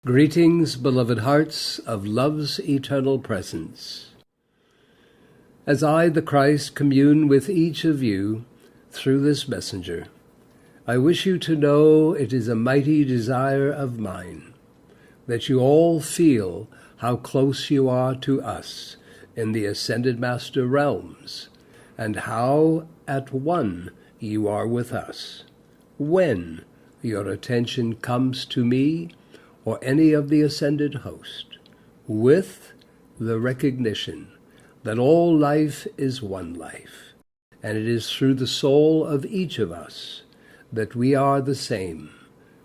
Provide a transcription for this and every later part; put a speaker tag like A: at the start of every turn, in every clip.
A: Greetings, beloved hearts of love's eternal presence. As I, the Christ, commune with each of you through this messenger, I wish you to know it is a mighty desire of mine that you all feel how close you are to us in the Ascended Master realms, and how at one you are with us when your attention comes to me or any of the ascended host, with the recognition that all life is one life, and it is through the soul of each of us that we are the same,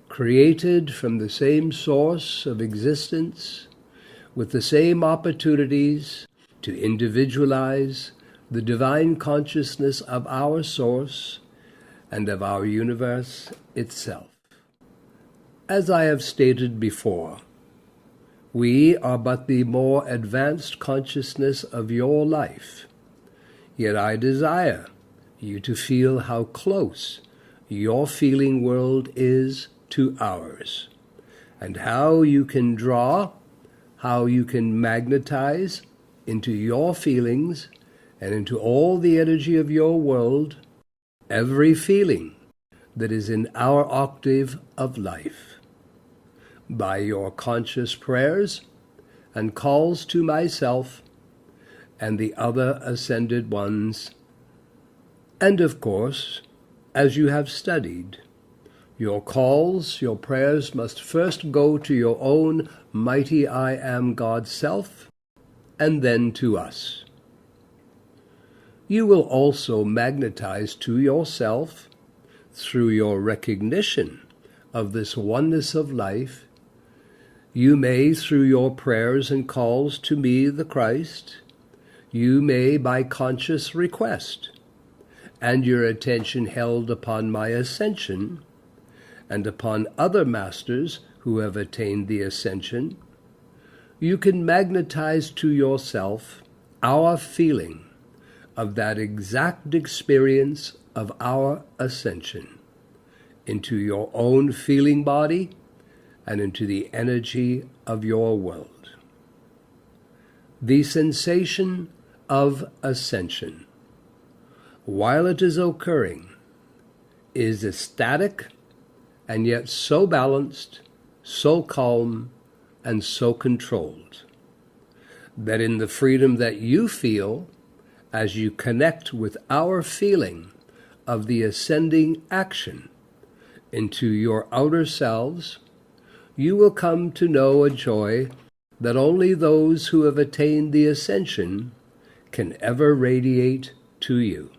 A: created from the same source of existence, with the same opportunities to individualize the divine consciousness of our source and of our universe itself. As I have stated before, we are but the more advanced consciousness of your life, yet I desire you to feel how close your feeling world is to ours, and how you can draw, how you can magnetize into your feelings and into all the energy of your world every feeling that is in our octave of life. By your conscious prayers and calls to myself and the other ascended ones, and of course, as you have studied, your calls, your prayers must first go to your own mighty I Am God Self, and then to us. You will also magnetize to yourself, through your recognition of this oneness of life. You may, through your prayers and calls to me, the Christ, you may, by conscious request, and your attention held upon my ascension, and upon other masters who have attained the ascension, you can magnetize to yourself our feeling of that exact experience of our ascension into your own feeling body and into the energy of your world. The sensation of ascension, while it is occurring, is ecstatic and yet so balanced, so calm, and so controlled, that in the freedom that you feel as you connect with our feeling of the ascending action into your outer selves, you will come to know a joy that only those who have attained the ascension can ever radiate to you.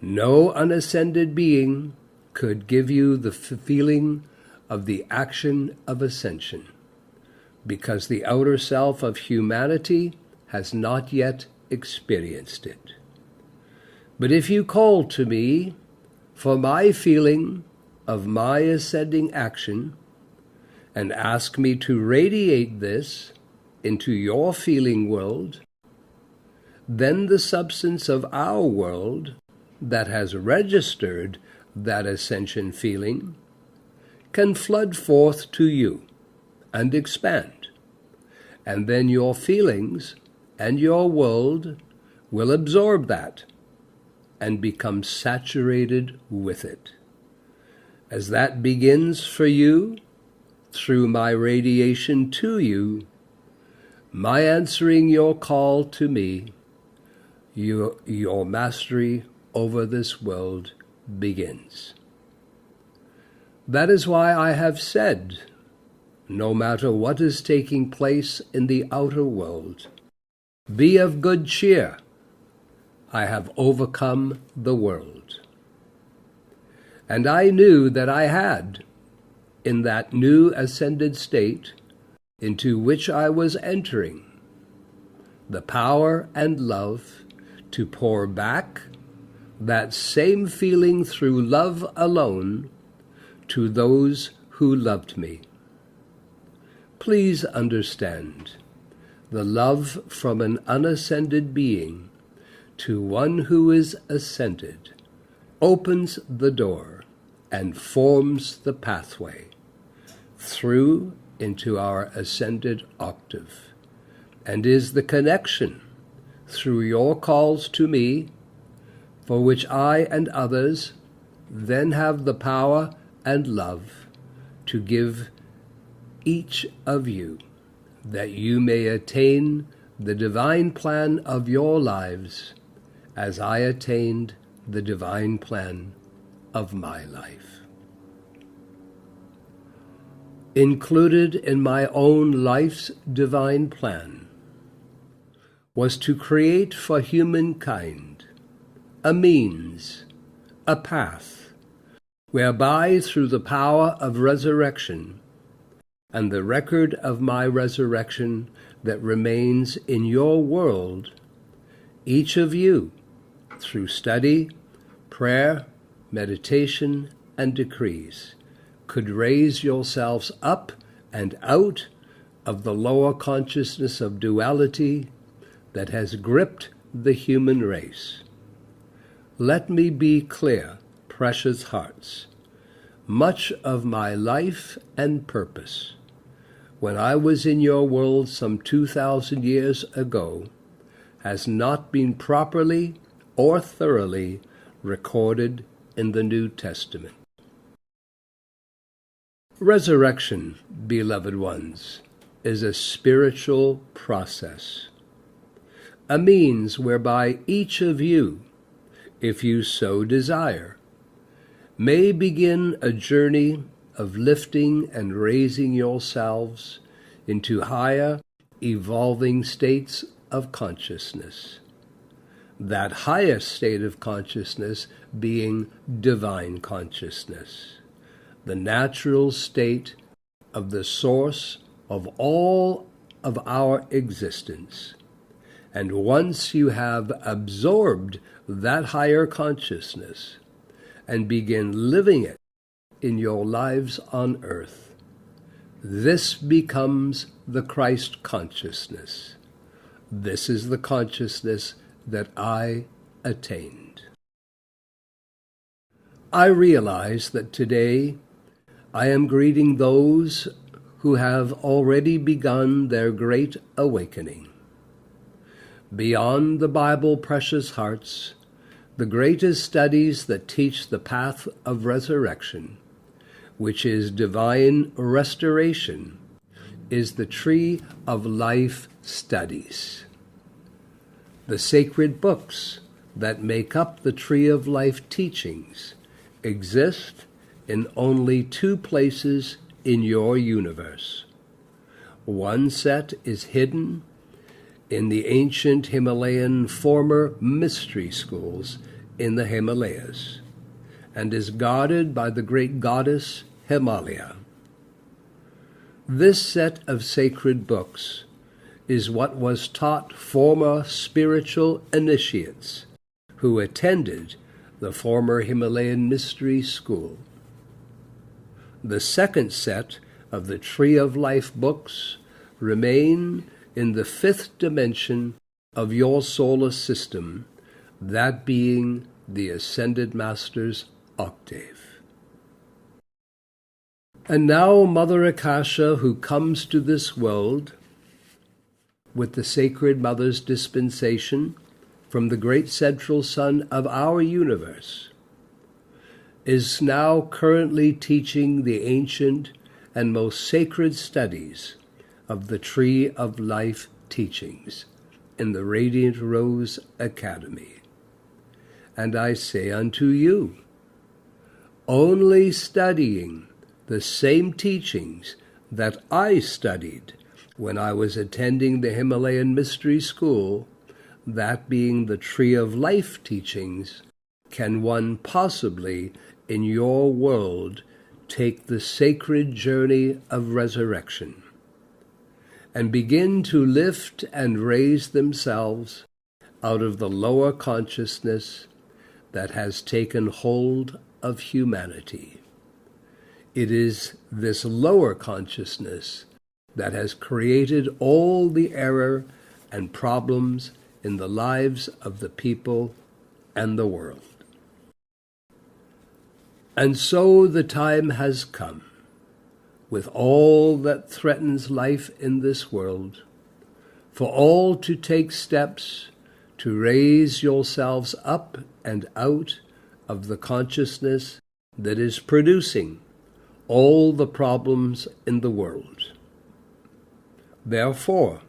A: No unascended being could give you the feeling of the action of ascension, because the outer self of humanity has not yet experienced it. But if you call to me for my feeling of my ascending action, and ask me to radiate this into your feeling world, then the substance of our world that has registered that ascension feeling can flood forth to you and expand, and then your feelings and your world will absorb that and become saturated with it. As that begins for you, through my radiation to you, my answering your call to me, your mastery over this world begins. That is why I have said, no matter what is taking place in the outer world, be of good cheer. I have overcome the world. And I knew that I had, in that new ascended state into which I was entering, the power and love to pour back that same feeling through love alone to those who loved me. Please understand, the love from an unascended being to one who is ascended opens the door and forms the pathway through into our ascended octave, and is the connection through your calls to me, for which I and others then have the power and love to give each of you, that you may attain the divine plan of your lives as I attained the divine plan of my life. Included in my own life's divine plan was to create for humankind a means, a path, whereby through the power of resurrection and the record of my resurrection that remains in your world, each of you, through study, prayer, meditation, and decrees, could raise yourselves up and out of the lower consciousness of duality that has gripped the human race. Let me be clear, precious hearts. Much of my life and purpose, when I was in your world some 2,000 years ago, has not been properly or thoroughly recorded in the New Testament. Resurrection, beloved ones, is a spiritual process, a means whereby each of you, if you so desire, may begin a journey of lifting and raising yourselves into higher, evolving states of consciousness. That higher state of consciousness being divine consciousness, the natural state of the source of all of our existence. And once you have absorbed that higher consciousness and begin living it in your lives on earth, this becomes the Christ consciousness. This is the consciousness that I attained. I realize that today I am greeting those who have already begun their great awakening. Beyond the Bible, precious hearts, the greatest studies that teach the path of resurrection, which is divine restoration, is the Tree of Life studies. The sacred books that make up the Tree of Life teachings exist in only two places in your universe. One set is hidden in the ancient Himalayan former mystery schools in the Himalayas, and is guarded by the great goddess Himalaya. This set of sacred books is what was taught former spiritual initiates who attended the former Himalayan mystery school. The second set of the Tree of Life books remain in the fifth dimension of your solar system, that being the Ascended Master's octave. And now Mother Akasha, who comes to this world with the Sacred Mother's dispensation from the great central sun of our universe, is now currently teaching the ancient and most sacred studies of the Tree of Life teachings in the Radiant Rose Academy. And I say unto you, only studying the same teachings that I studied when I was attending the Himalayan Mystery School, that being the Tree of Life teachings, can one possibly in your world take the sacred journey of resurrection and begin to lift and raise themselves out of the lower consciousness that has taken hold of humanity. It is this lower consciousness that has created all the error and problems in the lives of the people and the world. And so the time has come with all that threatens life in this world, for all to take steps to raise yourselves up and out of the consciousness that is producing all the problems in the world. Therefore,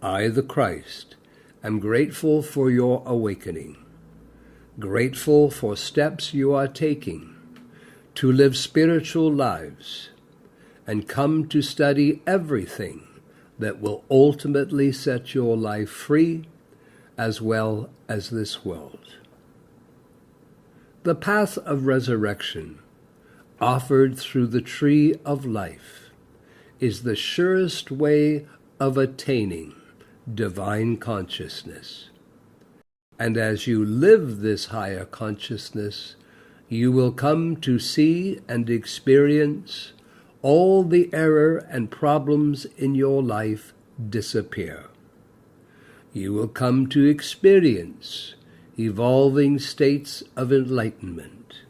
A: I, the Christ, am grateful for your awakening, grateful for steps you are taking to live spiritual lives and come to study everything that will ultimately set your life free as well as this world. The path of resurrection offered through the tree of life is the surest way of attaining divine consciousness. And as you live this higher consciousness, you will come to see and experience all the error and problems in your life disappear. You will come to experience evolving states of enlightenment,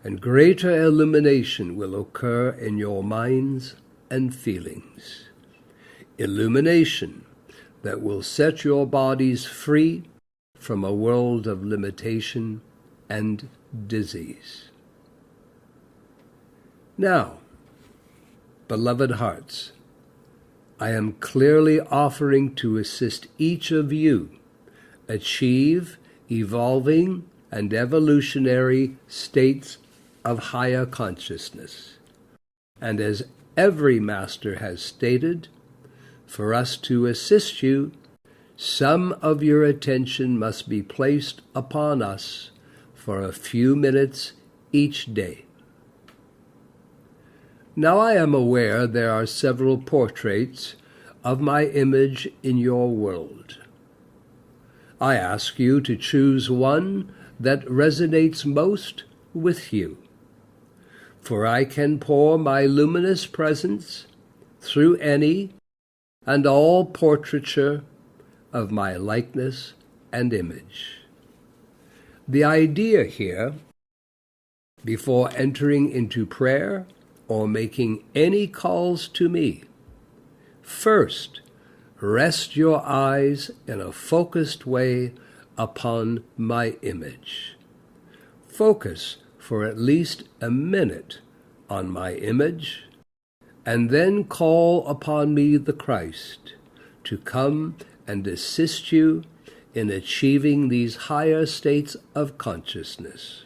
A: and greater illumination will occur in your minds and feelings. Illumination that will set your bodies free from a world of limitation and disease. Now, beloved hearts, I am clearly offering to assist each of you achieve evolving and evolutionary states of higher consciousness. And as every master has stated, for us to assist you, some of your attention must be placed upon us for a few minutes each day. Now I am aware there are several portraits of my image in your world. I ask you to choose one that resonates most with you, for I can pour my luminous presence through any and all portraiture of my likeness and image. The idea here, before entering into prayer or making any calls to me, first, rest your eyes in a focused way upon my image. Focus for at least a minute on my image, and then call upon me, the Christ, to come and assist you in achieving these higher states of consciousness,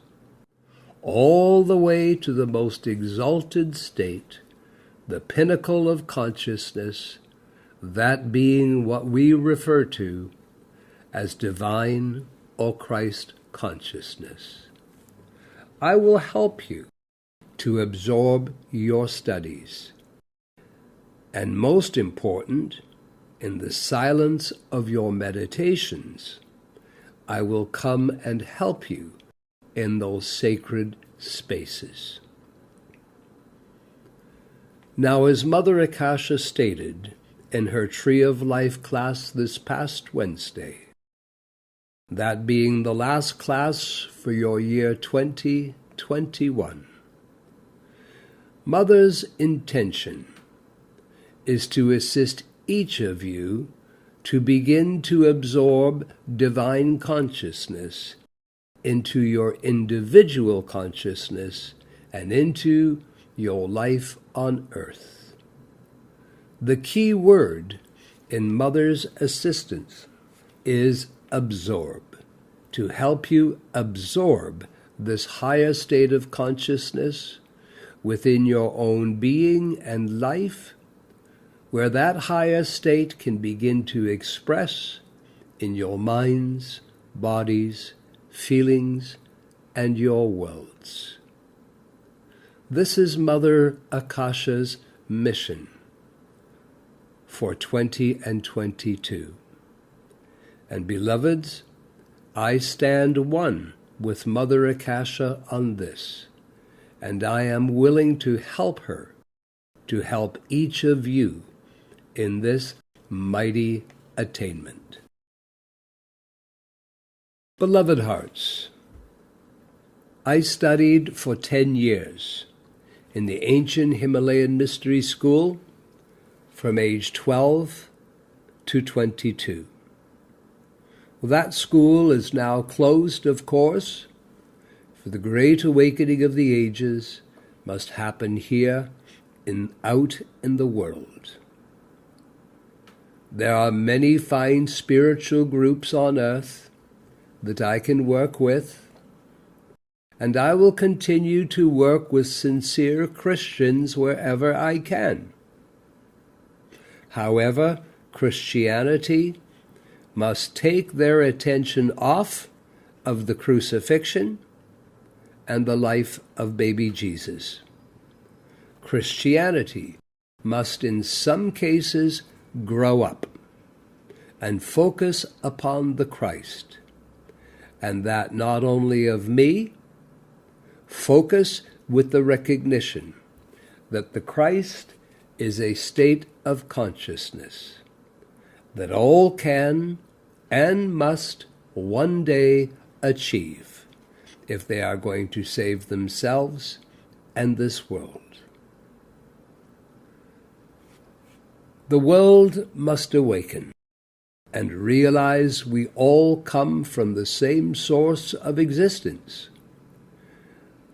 A: all the way to the most exalted state, the pinnacle of consciousness, that being what we refer to as divine or Christ consciousness. I will help you to absorb your studies, and most important, in the silence of your meditations, I will come and help you in those sacred spaces. Now, as Mother Akasha stated in her Tree of Life class this past Wednesday, that being the last class for your year 2021, Mother's intention is to assist each of you to begin to absorb divine consciousness into your individual consciousness and into your life on earth. The key word in Mother's assistance is absorb, to help you absorb this higher state of consciousness within your own being and life, where that higher state can begin to express in your minds, bodies, feelings, and your worlds. This is Mother Akasha's mission for 2022. And beloveds, I stand one with Mother Akasha on this, and I am willing to help her, to help each of you in this mighty attainment. Beloved hearts, I studied for 10 years in the ancient Himalayan mystery school from age 12 to 22. That school is now closed, of course, for the great awakening of the ages must happen here out in the world. There are many fine spiritual groups on earth that I can work with, and I will continue to work with sincere Christians wherever I can. However, Christianity must take their attention off of the crucifixion and the life of baby Jesus. Christianity must in some cases grow up and focus upon the Christ, and that not only of me, focus with the recognition that the Christ is a state of consciousness that all can and must one day achieve if they are going to save themselves and this world. The world must awaken and realize we all come from the same source of existence.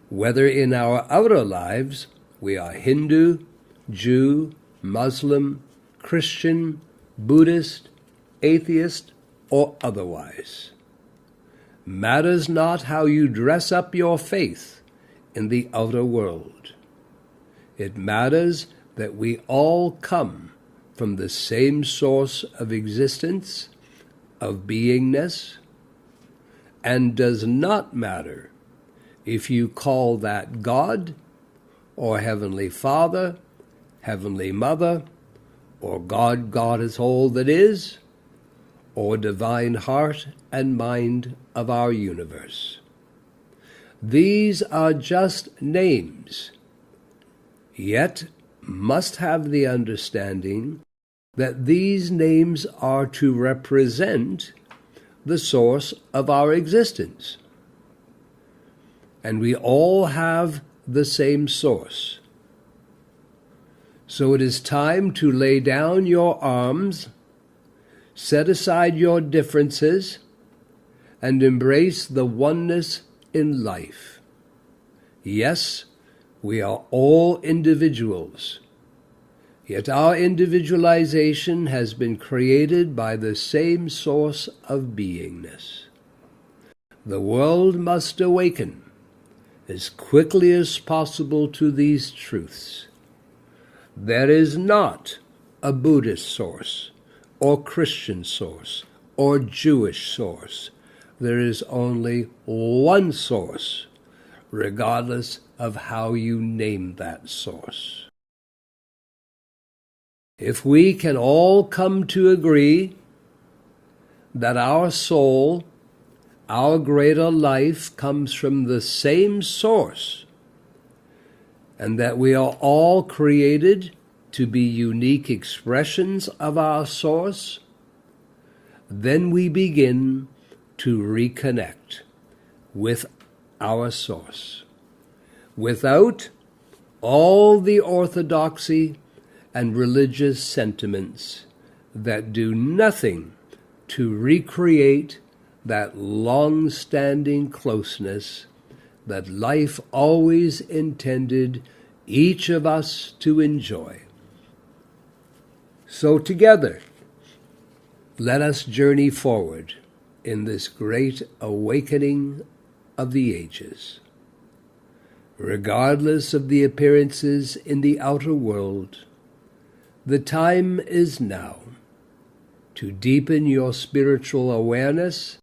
A: Whether in our outer lives we are Hindu, Jew, Muslim, Christian, Buddhist, atheist, or otherwise. Matters not how you dress up your faith in the outer world. It matters that we all come from the same source of existence, of beingness, and does not matter if you call that God, or Heavenly Father, Heavenly Mother, or God, God is all that is, or divine heart and mind of our universe. These are just names, yet must have the understanding that these names are to represent the source of our existence. And we all have the same source. So it is time to lay down your arms, set aside your differences, and embrace the oneness in life. Yes, we are all individuals, yet our individualization has been created by the same source of beingness. The world must awaken as quickly as possible to these truths. There is not a Buddhist source, or Christian source, or Jewish source. There is only one source, regardless of how you name that source. If we can all come to agree that our soul, our greater life, comes from the same source, and that we are all created to be unique expressions of our source, then we begin to reconnect with our source, without all the orthodoxy and religious sentiments that do nothing to recreate that long-standing closeness that life always intended each of us to enjoy. So together, let us journey forward in this great awakening of the ages. Regardless of the appearances in the outer world, the time is now to deepen your spiritual awareness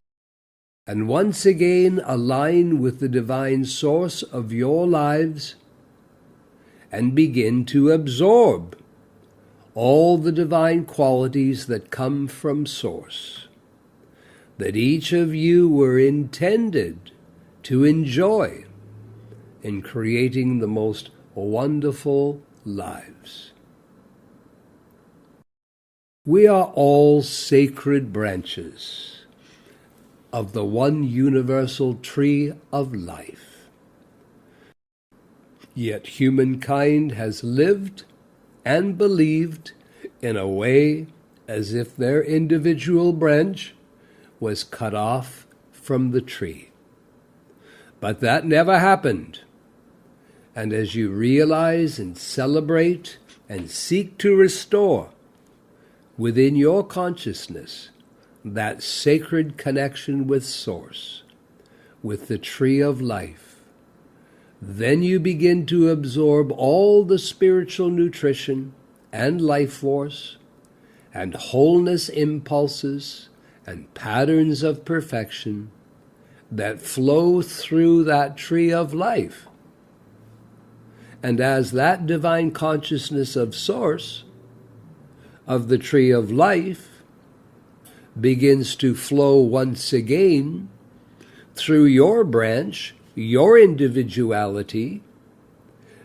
A: and once again align with the divine source of your lives and begin to absorb all the divine qualities that come from Source, that each of you were intended to enjoy in creating the most wonderful lives. We are all sacred branches of the one universal tree of life. Yet humankind has lived and believed in a way as if their individual branch was cut off from the tree. But that never happened. And as you realize and celebrate and seek to restore within your consciousness that sacred connection with Source, with the tree of life, then you begin to absorb all the spiritual nutrition and life force and wholeness impulses and patterns of perfection that flow through that tree of life. And as that divine consciousness of Source, of the tree of life, begins to flow once again through your branch, your individuality,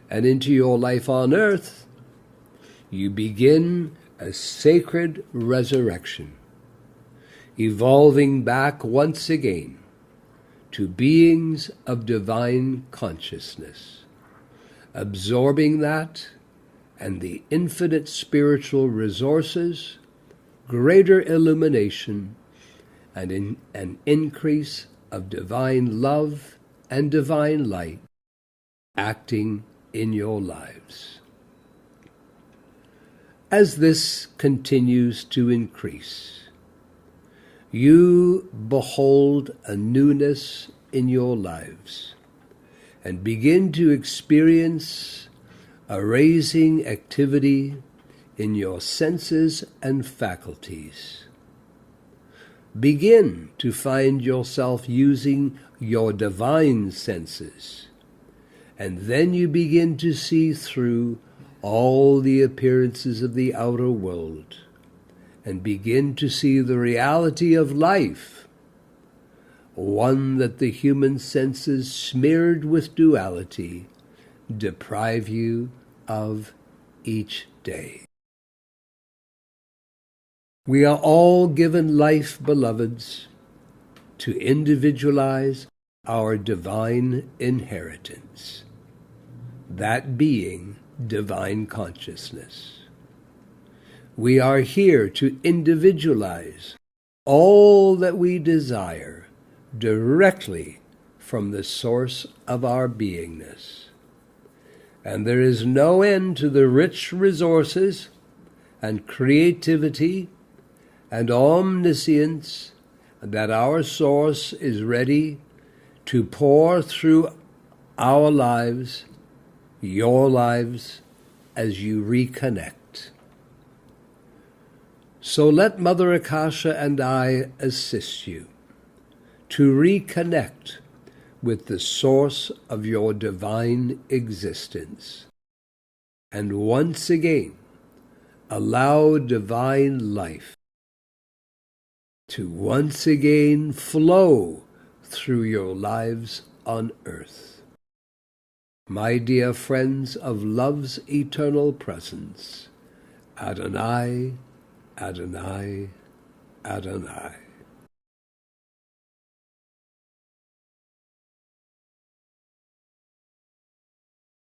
A: and into your life on earth, you begin a sacred resurrection, evolving back once again to beings of divine consciousness, absorbing that and the infinite spiritual resources, greater illumination, and an increase of divine love and divine light acting in your lives. As this continues to increase, you behold a newness in your lives and begin to experience a raising activity in your senses and faculties. Begin to find yourself using your divine senses, and then you begin to see through all the appearances of the outer world and begin to see the reality of life, one that the human senses smeared with duality deprive you of each day. We are all given life, beloveds, to individualize our divine inheritance, that being divine consciousness. We are here to individualize all that we desire directly from the source of our beingness. And there is no end to the rich resources and creativity and omniscience that our source is ready to pour through our lives, your lives, as you reconnect. So let Mother Akasha and I assist you to reconnect with the source of your divine existence, and once again allow divine life to once again flow through your lives on earth. My dear friends of love's eternal presence, Adonai, Adonai, Adonai.